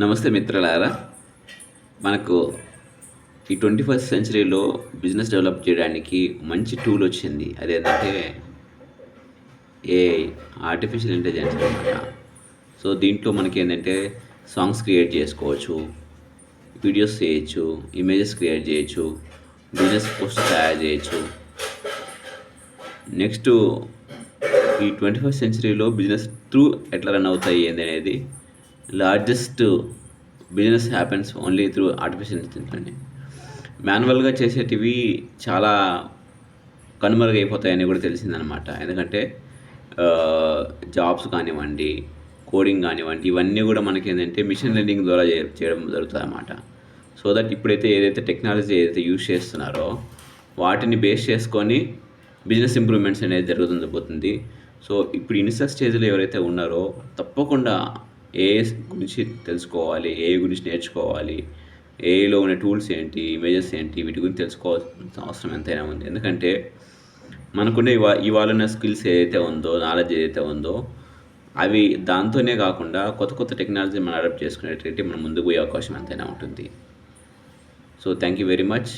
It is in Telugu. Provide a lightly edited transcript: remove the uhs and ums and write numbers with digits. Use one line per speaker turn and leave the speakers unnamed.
నమస్తే మిత్రులారా. మనకు ఈ 21st సెంచరీలో బిజినెస్ డెవలప్ చేయడానికి మంచి టూల్ వచ్చింది. అదేంటంటే ఏఐ, ఆర్టిఫిషియల్ ఇంటెలిజెన్స్ అనమాట. సో, దీంట్లో మనకేందంటే సాంగ్స్ క్రియేట్ చేసుకోవచ్చు, వీడియోస్ చేయొచ్చు, ఇమేజెస్ క్రియేట్ చేయొచ్చు, బిజినెస్ పోస్ట్ తయారు చేయొచ్చు. నెక్స్టు ఈ 21st సెంచరీలో బిజినెస్ త్రూ ఎట్లా రన్ అవుతాయి ఏందనేది largest business happens only through artificial intelligence అండి. మాన్యువల్‌గా చేసేటివి చాలా కనుమరుగైపోతాయని కూడా తెలిసిందనమాట. ఎందుకంటే జాబ్స్ కానివ్వండి, కోడింగ్ కానివ్వండి, ఇవన్నీ కూడా మనకేందంటే మిషన్ లెర్నింగ్ ద్వారా చేయడం జరుగుతదనమాట. సో దట్ ఇప్పుడైతే ఏదైతే టెక్నాలజీ ఏదైతే యూజ్ చేస్తున్నారో వాటిని బేస్ చేసుకొని బిజినెస్ ఇంప్రూవ్‌మెంట్స్ అనేది జరుగుతుండబోతుంది. సో, ఇప్పుడు ఇనిషియల్ స్టేజ్‌లో ఎవరైతే ఉన్నారో తప్పకుండా ఏఐ గురించి తెలుసుకోవాలి. ఏఐ గురించి నేర్చుకోవాలి. ఏఐలో ఉన్న టూల్స్ ఏంటి? ఇమేజెస్ ఏంటి? వీటి గురించి తెలుసుకోవాల్సిన అవసరం ఎంతైనా ఉంది. ఎందుకంటే మనకున్న ఇవాళున్న స్కిల్స్ ఏదైతే ఉందో, నాలెడ్జ్ ఏదైతే ఉందో అవి దాంతోనే కాకుండా కొత్త కొత్త టెక్నాలజీ మనం అడాప్ట్ చేసుకునేటట్టు మనం ముందుకు పోయే అవకాశం ఎంతైనా ఉంటుంది. So, thank you very much.